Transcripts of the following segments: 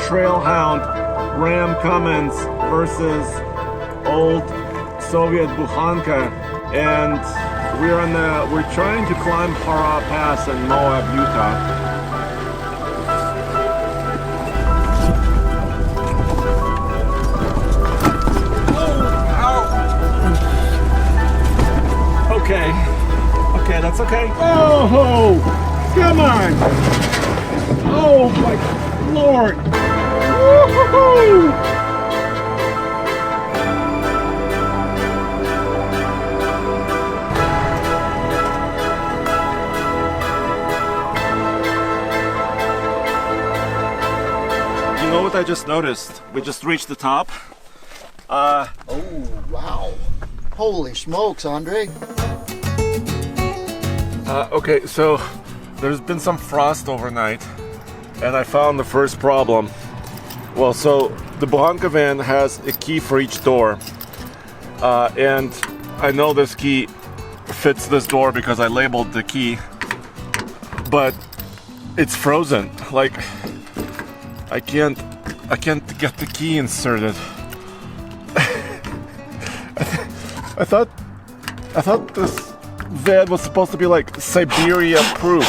Trailhound Ram Cummins versus old Soviet Buhanka, and we're trying to climb Hurrah Pass in Moab, Utah. Okay, that's okay. Oh, come on! Oh my Lord! Woo-hoo-hoo! You know what I just noticed? We just reached the top. Oh, wow. Holy smokes, Andre. Okay, so there's been some frost overnight, and I found the first problem. Well, so the Buhanka van has a key for each door, and I know this key fits this door because I labeled the key, but it's frozen. Like, I can't get the key inserted. I thought this van was supposed to be like Siberia proof.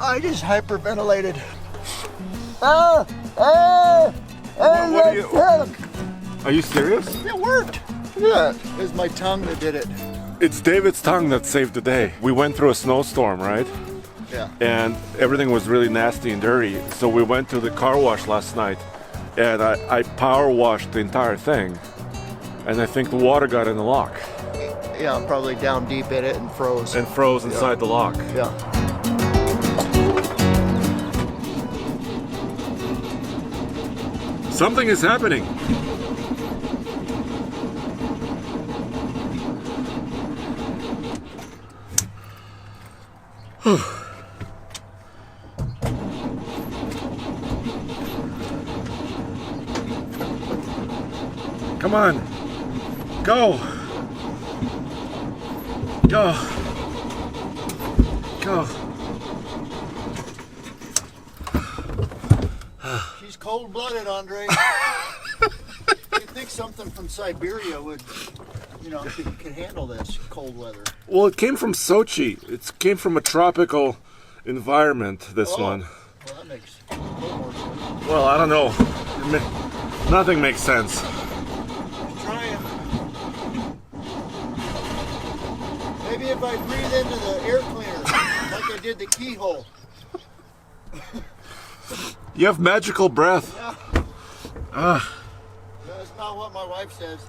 I just hyperventilated. Are you serious? It worked. Yeah, it was my tongue that did it. It's David's tongue that saved the day. We went through a snowstorm, right? Yeah. And everything was really nasty and dirty. So we went to the car wash last night, and I power washed the entire thing. And I think the water got in the lock. Yeah, probably down deep in it and froze. And froze inside the lock. Yeah. Something is happening. Come on. Go. Go. Go. She's cold-blooded, Andre. You'd think something from Siberia would, could handle this cold weather. Well, it came from Sochi. It came from a tropical environment, this one. Well, that makes a little more sense. Well, I don't know. Nothing makes sense. Trying. Maybe if I breathe into the air cleaner, like I did the keyhole. You have magical breath. Yeah. That's not what my wife says.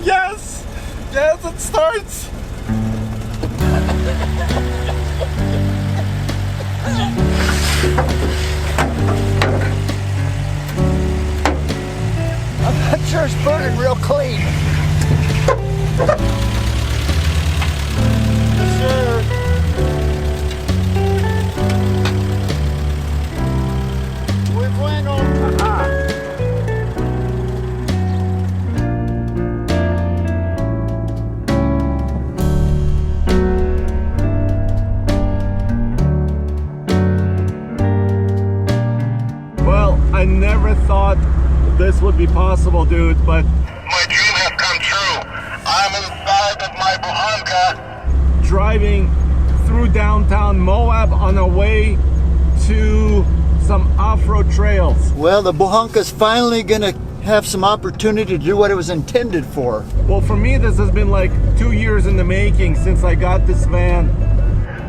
Yes! Yes, it starts! I'm not sure it's burning real clean. Yes, sir. Muy bueno. Well, I never thought this would be possible, dude, but my dream has come true. I'm inside of my Buhanka. driving through downtown Moab on our way to some off-road trails. Well, the Buhanka's finally gonna have some opportunity to do what it was intended for. Well, for me, this has been like 2 years in the making since I got this van.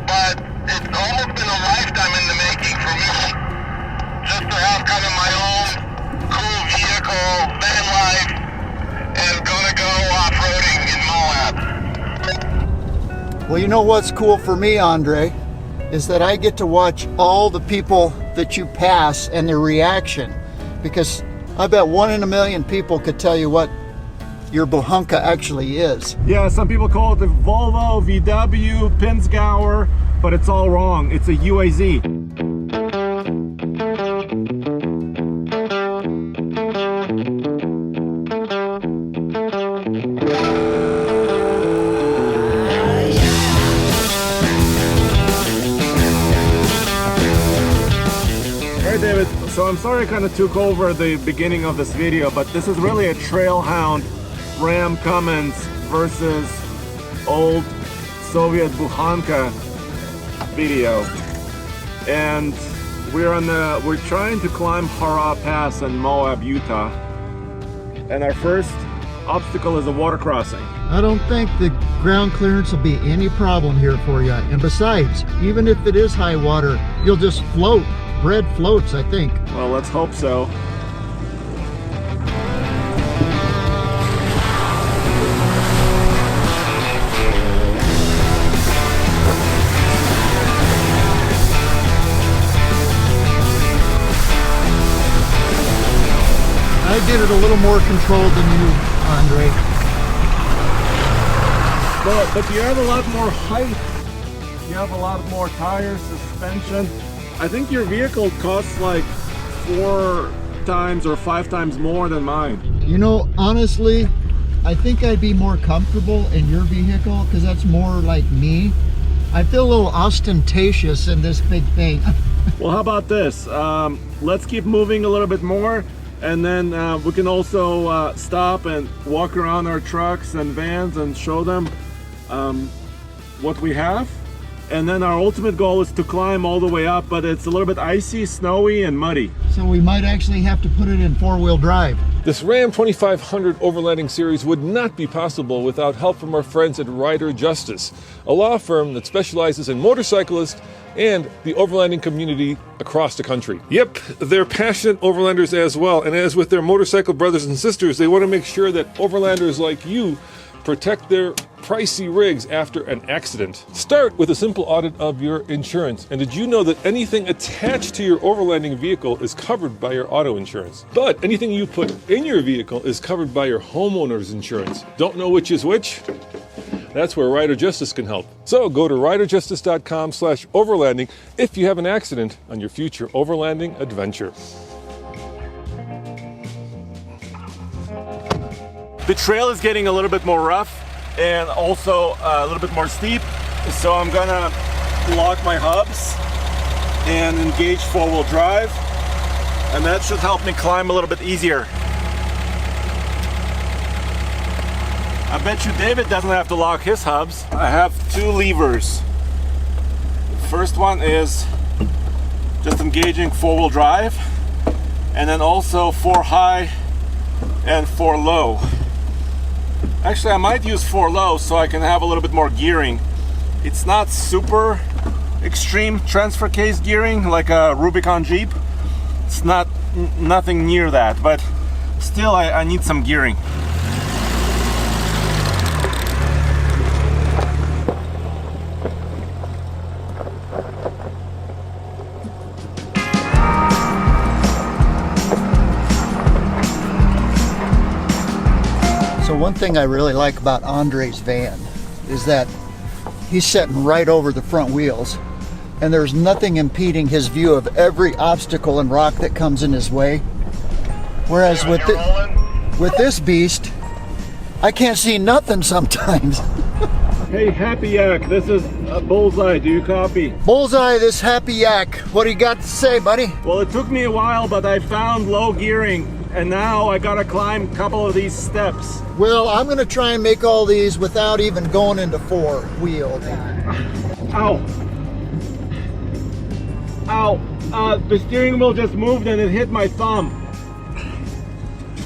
But it's almost been a lifetime in the making for me. Just to have kind of my own cool vehicle, van life, and gonna go off-roading in Moab. Well, you know what's cool for me, Andre, is that I get to watch all the people that you pass and their reaction. Because I bet 1 in a million people could tell you what your Buhanka actually is. Yeah, some people call it the Volvo, VW, Pinzgauer, but it's all wrong. It's a UAZ. David, so I'm sorry I kind of took over the beginning of this video, but this is really a Trailhound Ram Cummins versus old Soviet Buhanka video. And we're trying to climb Hurrah Pass in Moab, Utah. And our first obstacle is a water crossing. I don't think the ground clearance will be any problem here for you. And besides, even if it is high water, you'll just float. Bread floats, I think. Well, let's hope so. I did it a little more controlled than you, Andre. But you have a lot more height. You have a lot more tires, suspension. I think your vehicle costs like 4 times or 5 times more than mine. You know, honestly, I think I'd be more comfortable in your vehicle because that's more like me. I feel a little ostentatious in this big thing. Well, how about this? Let's keep moving a little bit more, and then we can also stop and walk around our trucks and vans and show them what we have. And then our ultimate goal is to climb all the way up, but it's a little bit icy, snowy, and muddy. So we might actually have to put it in 4-wheel drive. This Ram 2500 overlanding series would not be possible without help from our friends at Rider Justice, a law firm that specializes in motorcyclists and the overlanding community across the country. Yep, they're passionate overlanders as well, and as with their motorcycle brothers and sisters, they want to make sure that overlanders like you protect their pricey rigs after an accident. Start with a simple audit of your insurance. And did you know that anything attached to your overlanding vehicle is covered by your auto insurance? But anything you put in your vehicle is covered by your homeowner's insurance. Don't know which is which? That's where Rider Justice can help. So go to riderjustice.com/overlanding if you have an accident on your future overlanding adventure. The trail is getting a little bit more rough and also a little bit more steep, so I'm gonna lock my hubs and engage 4-wheel drive, and that should help me climb a little bit easier. I bet you David doesn't have to lock his hubs. I have 2 levers. The first one is just engaging 4-wheel drive, and then also 4 high and 4 low. Actually, I might use 4 low so I can have a little bit more gearing. It's not super extreme transfer case gearing like a Rubicon Jeep. It's nothing near that, but still I need some gearing. So one thing I really like about Andre's van is that he's sitting right over the front wheels, and there's nothing impeding his view of every obstacle and rock that comes in his way. Whereas with this beast, I can't see nothing sometimes. Hey, Happy Yak, this is Bullseye. Do you copy? Bullseye, this Happy Yak. What do you got to say, buddy? Well, it took me a while, but I found low gearing, and now I gotta climb a couple of these steps. Well, I'm gonna try and make all these without even going into 4-wheel. Ow. Ow. The steering wheel just moved and it hit my thumb.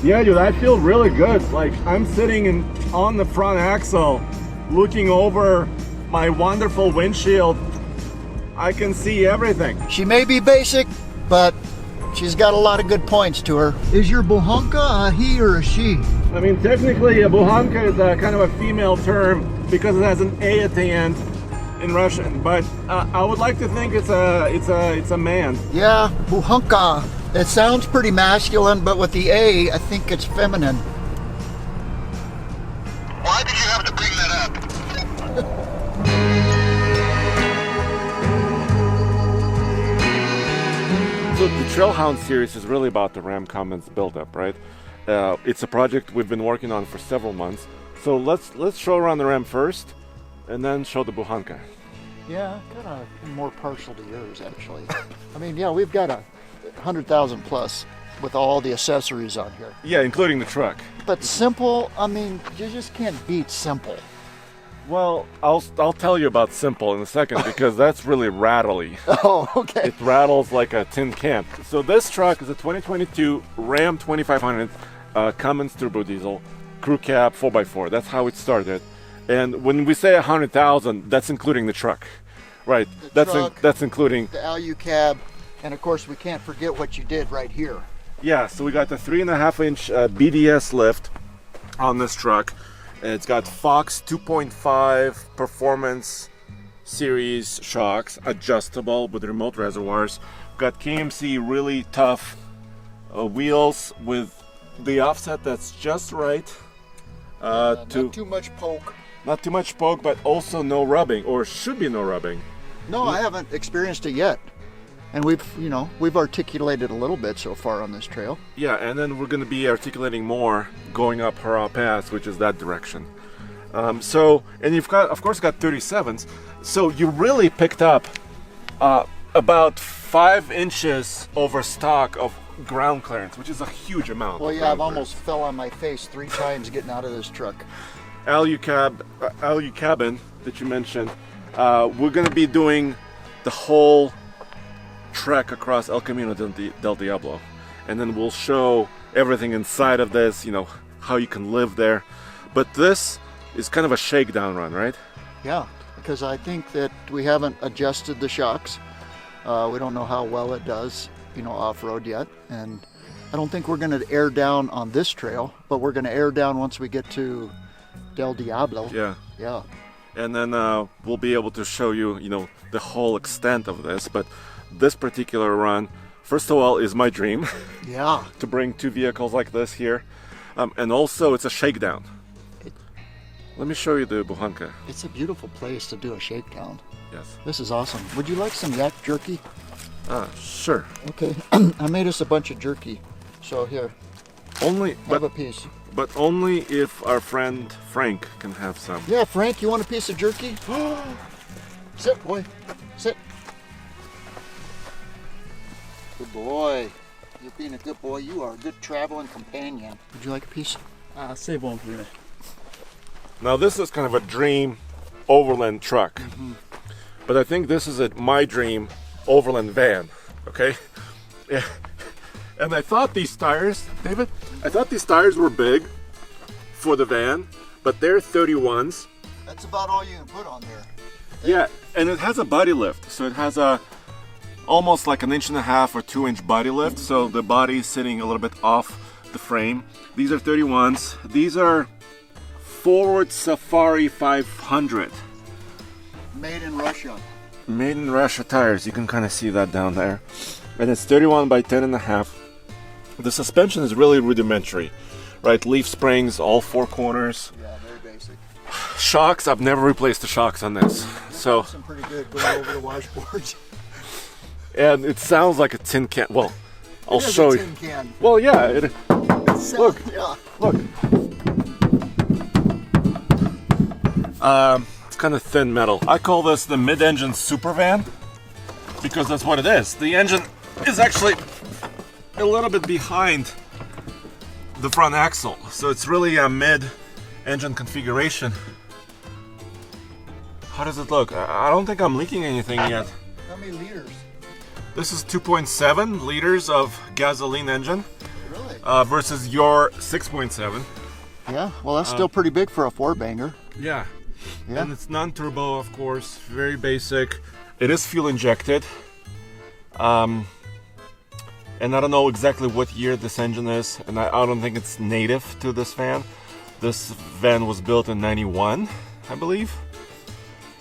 Yeah, dude, I feel really good. Like, I'm sitting on the front axle, looking over my wonderful windshield. I can see everything. She may be basic, but she's got a lot of good points to her. Is your Buhanka a he or a she? I mean, technically, a Buhanka is a kind of a female term because it has an A at the end in Russian. But I would like to think it's a man. Yeah, Buhanka. It sounds pretty masculine, but with the A, I think it's feminine. Trailhound series is really about the Ram Cummins build-up, right? It's a project we've been working on for several months. So let's show around the Ram first, and then show the Buhanka. Yeah, kind of more partial to yours, actually. I mean, yeah, we've got 100,000 plus with all the accessories on here. Yeah, including the truck. But simple, I mean, you just can't beat simple. Well, I'll tell you about Simple in a second because that's really rattly. Oh, okay. It rattles like a tin can. So this truck is a 2022 Ram 2500 Cummins turbo diesel crew cab 4x4. That's how it started. And when we say 100,000, that's including the truck, right? That's including the Alu cab, and of course we can't forget what you did right here. Yeah. So we got the 3.5-inch BDS lift on this truck. It's got Fox 2.5 Performance Series shocks, adjustable with remote reservoirs. Got KMC really tough wheels with the offset that's just right. Not too much poke. Not too much poke, but also no rubbing, or should be no rubbing. No, I haven't experienced it yet. And we've articulated a little bit so far on this trail. Yeah, and then we're going to be articulating more going up Hurrah Pass, which is that direction. And you've got, of course, got 37s. So you really picked up about 5 inches over stock of ground clearance, which is a huge amount. Well, yeah, I've almost fell on my face 3 times getting out of this truck. Alu cabin that you mentioned. We're going to be doing the whole trek across El Camino del Diablo, and then we'll show everything inside of this, how you can live there. But this is kind of a shakedown run, right? Yeah, because I think that we haven't adjusted the shocks. We don't know how well it does, off-road yet, and I don't think we're going to air down on this trail, but we're going to air down once we get to Del Diablo. Yeah. And then we'll be able to show you, the whole extent of this. But this particular run, first of all, is my dream. Yeah. To bring 2 vehicles like this here. And also, it's a shakedown. Let me show you the Buhanka. It's a beautiful place to do a shakedown. Yes. This is awesome. Would you like some yak jerky? Sure. Okay. I made us a bunch of jerky. So here, have a piece. But only if our friend Frank can have some. Yeah, Frank, you want a piece of jerky? Sit, boy. Sit. Good boy. You're being a good boy. You are a good traveling companion. Would you like a piece? Save one for me. Now this is kind of a dream overland truck. Mm-hmm. But I think this is my dream overland van. Okay? Yeah. And I thought these tires, David, were big for the van, but they're 31s. That's about all you can put on there. Yeah, and it has a body lift, so it has almost like 1.5 or 2-inch body lift, so the body is sitting a little bit off the frame. These are 31s. These are Ford Safari 500. Made in Russia. Made in Russia tires. You can kind of see that down there. And it's 31 by 10.5. The suspension is really rudimentary, right? Leaf springs, all 4 corners. Yeah, very basic. Shocks, I've never replaced the shocks on this. So Some pretty good going over the washboards. And it sounds like a tin can. Well, I'll It is show a you. tin can. Well, yeah. Look. Yeah. Look. It's kind of thin metal. I call this the mid-engine super van because that's what it is. The engine is actually a little bit behind the front axle, so it's really a mid-engine configuration. How does it look? I don't think I'm leaking anything yet. How many liters? This is 2.7 liters of gasoline engine Really? versus your 6.7. Yeah, well that's still pretty big for a 4-banger. Yeah. Yeah. And it's non-turbo, of course, very basic. It is fuel injected. And I don't know exactly what year this engine is, and I don't think it's native to this van. This van was built in 91, I believe.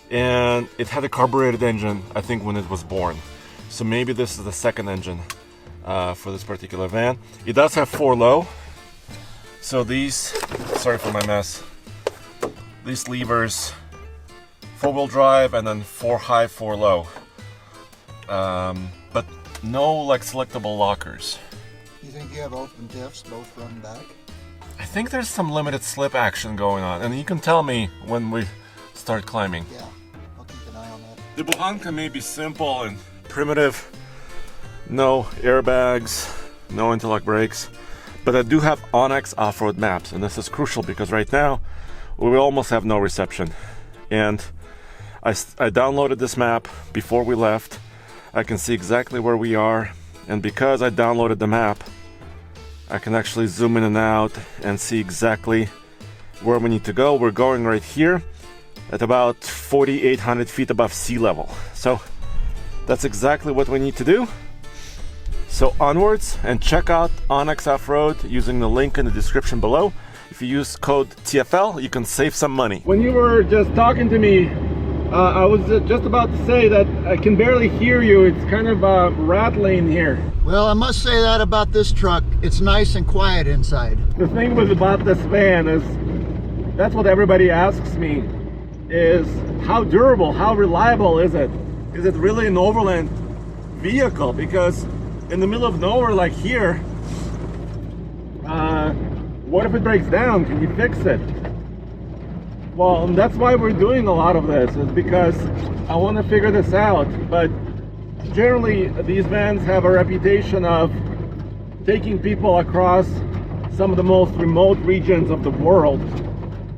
And it had a carbureted engine, I think, when it was born. So maybe this is the second engine for this particular van. It does have 4 low. So these, sorry for my mess. These levers, 4-wheel drive, and then 4 high, 4 low. But no like selectable lockers. You think you have open diffs, both front and back? I think there's some limited slip action going on, and you can tell me when we start climbing. Yeah, I'll keep an eye on that. The Buhanka may be simple and primitive, no airbags, no interlock brakes, but I do have Onyx off-road maps, and this is crucial because right now we almost have no reception. And I downloaded this map before we left. I can see exactly where we are, and because I downloaded the map, I can actually zoom in and out and see exactly where we need to go. We're going right here at about 4,800 feet above sea level. So that's exactly what we need to do. So onwards, and check out Onyx Off-Road using the link in the description below. If you use code TFL, you can save some money. When you were just talking to me, I was just about to say that I can barely hear you. It's kind of rattling here. Well, I must say that about this truck. It's nice and quiet inside. The thing was about this van is, that's what everybody asks me, is how durable, how reliable is it? Is it really an overland vehicle? Because in the middle of nowhere like here, what if it breaks down? Can you fix it? Well, and that's why we're doing a lot of this, is because I want to figure this out. But generally, these vans have a reputation of taking people across some of the most remote regions of the world,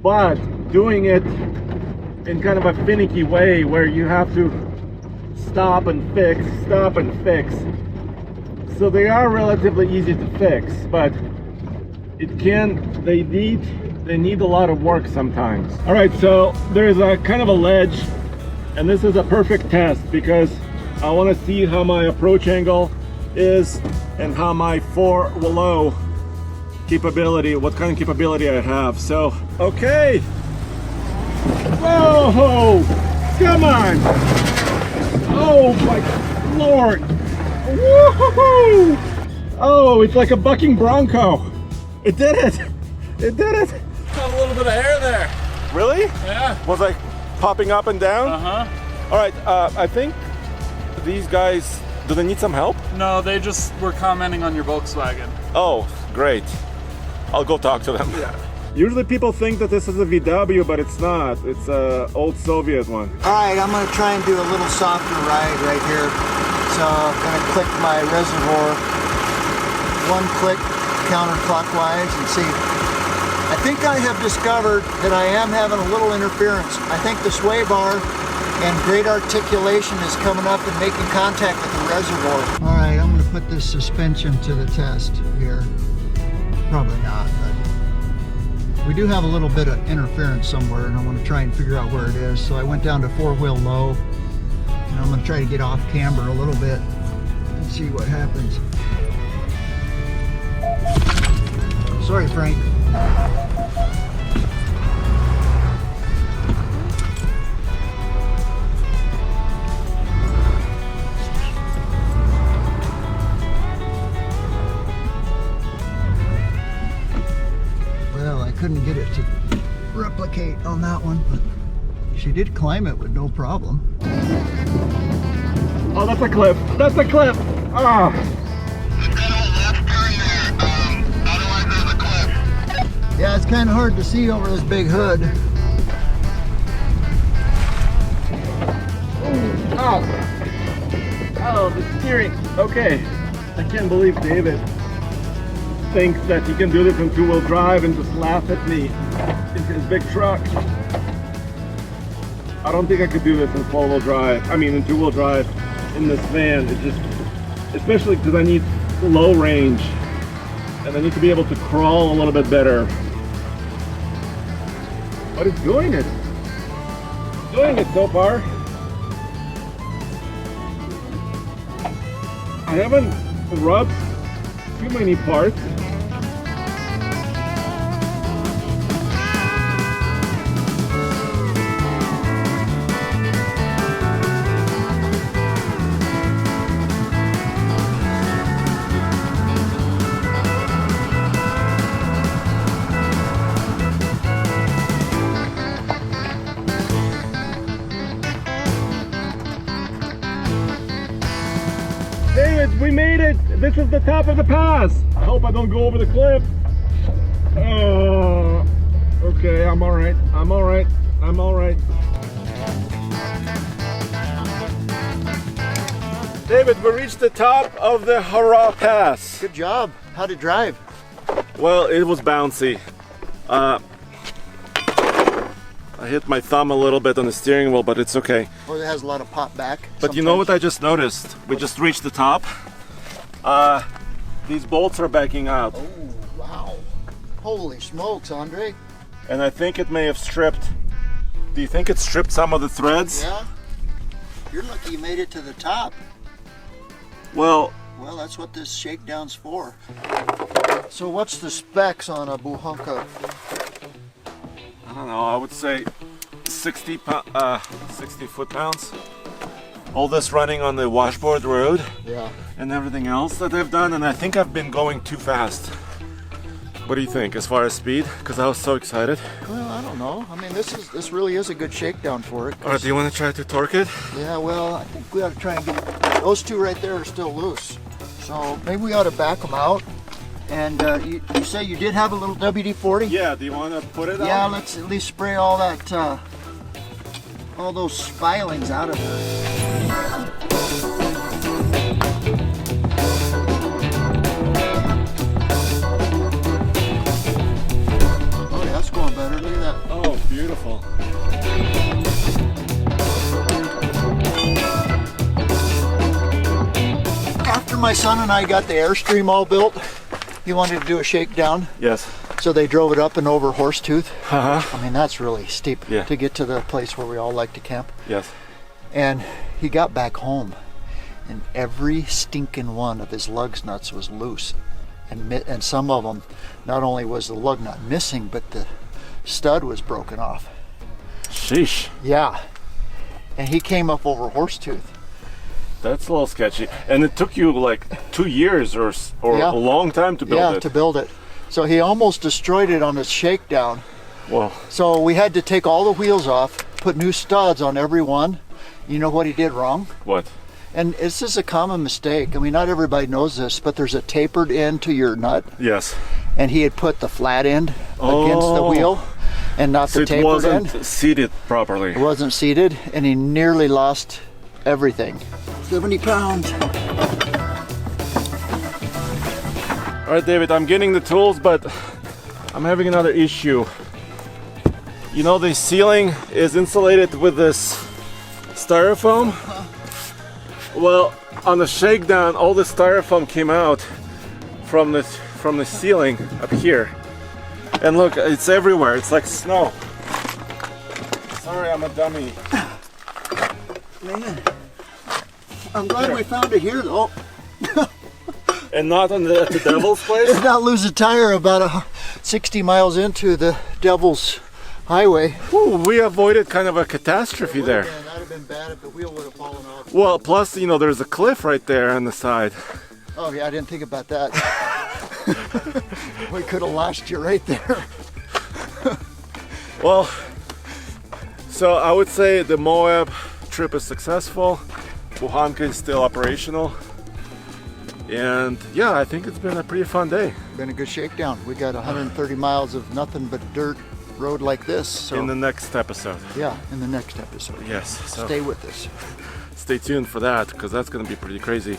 but doing it in kind of a finicky way where you have to stop and fix. So they are relatively easy to fix, but they need a lot of work sometimes. All right, so there's a kind of a ledge, and this is a perfect test because I want to see how my approach angle is and how my four-wheel capability, what kind of capability I have. So, okay. Whoa, come on. Oh my Lord. Woohoo! Oh, it's like a bucking bronco. It did it. It did it. Got a little bit of air there. Really? Yeah. Was like popping up and down? Uh-huh. All right, I think these guys, do they need some help? No, they just were commenting on your Volkswagen. Oh, great. I'll go talk to them. Yeah. Usually people think that this is a VW, but it's not. It's an old Soviet one. All right, I'm gonna try and do a little softer ride right here. So I'm gonna click my reservoir, one click counterclockwise, and see. I think I have discovered that I am having a little interference. I think the sway bar and great articulation is coming up and making contact with the reservoir. All right, I'm gonna put this suspension to the test here. Probably not, but we do have a little bit of interference somewhere, and I want to try and figure out where it is. So I went down to four-wheel low, and I'm going to try to get off camber a little bit and see what happens. Sorry, Frank. Couldn't get it to replicate on that one, but she did climb it with no problem. Oh, that's a cliff. That's a cliff. Ah. There's kind of a left turn there. Otherwise there's a cliff. Yeah, it's kind of hard to see over this big hood. Oh, the steering. Okay. I can't believe David thinks that he can do this in two-wheel drive and just laugh at me in his big truck. I don't think I could do this in four-wheel drive. I mean, in two-wheel drive in this van. It just, especially because I need low range and I need to be able to crawl a little bit better. But it's doing it. It's doing it so far. I haven't rubbed too many parts. David, we made it. This is the top of the pass. I hope I don't go over the cliff. Oh, okay, I'm all right. I'm all right. I'm all right. David, we reached the top of the Hurrah Pass. Good job. How'd it drive? Well, it was bouncy. I hit my thumb a little bit on the steering wheel, but it's okay. Well, it has a lot of pop back. But you know what I just noticed? We just reached the top. These bolts are backing out. Oh, wow. Holy smokes, Andre. And I think it may have stripped. Do you think it stripped some of the threads? Yeah. You're lucky you made it to the top. Well, That's what this shakedown's for. So what's the specs on a Buhanka? I don't know, I would say 60 foot-pounds. All this running on the washboard road. Yeah. And everything else that I've done, and I think I've been going too fast. What do you think as far as speed? Because I was so excited. Well, I don't know. I mean, this really is a good shakedown for it. All right, do you want to try to torque it? Yeah, well, I think we ought to try and get those two right there are still loose. So maybe we ought to back them out. And you say you did have a little WD-40? Yeah, do you want to put it on? Yeah, let's at least spray all that, all those spilings out of there. Oh, yeah, that's going better. Look at that. Oh, beautiful. After my son and I got the Airstream all built, he wanted to do a shakedown. Yes. So they drove it up and over Horsetooth. Uh-huh. I mean, that's really steep to get to the place where we all like to camp. Yes. And he got back home, and every stinking one of his lug nuts was loose. And some of them, not only was the lug nut missing, but the stud was broken off. Sheesh. Yeah. And he came up over Horsetooth. That's a little sketchy. And it took you like 2 years or Yeah. a long time to build it. Yeah, to build it. So he almost destroyed it on his shakedown. Well, So we had to take all the wheels off, put new studs on every one. You know what he did wrong? what? And this is a common mistake. I mean, not everybody knows this, but there's a tapered end to your nut. Yes. And he had put the flat end against the wheel and not So the it tapered wasn't end. seated properly. It wasn't seated, and he nearly lost everything. 70 pounds. All right, David, I'm getting the tools, but I'm having another issue. You know, the ceiling is insulated with this styrofoam. Well, on the shakedown, all the styrofoam came out from the ceiling up here. And look, it's everywhere. It's like snow. Sorry, I'm a dummy. Man, I'm glad we found it here, though. And not at the Devil's place? Did not lose a tire about 60 miles into the Devil's Highway. Ooh, we avoided kind of a catastrophe there. Man, that'd have been bad if the wheel would have fallen off. Well, plus, you know, there's a cliff right there on the side. Oh yeah, I didn't think about that. We could have lost you right there. Well, so I would say the Moab trip is successful. Buhanka is still operational. And yeah, I think it's been a pretty fun day. Been a good shakedown. We got 130 miles of nothing but dirt road like this. So In the next episode. yeah, in the next episode. Yes. So Stay with us. stay tuned for that, because that's going to be pretty crazy.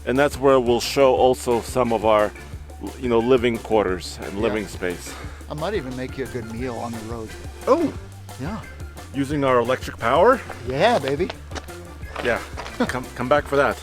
And that's where we'll show also some of our, you know, living quarters and living space. I might even make you a good meal on the road. Oh, Yeah. using our electric power? Yeah, baby. Yeah. Come back for that.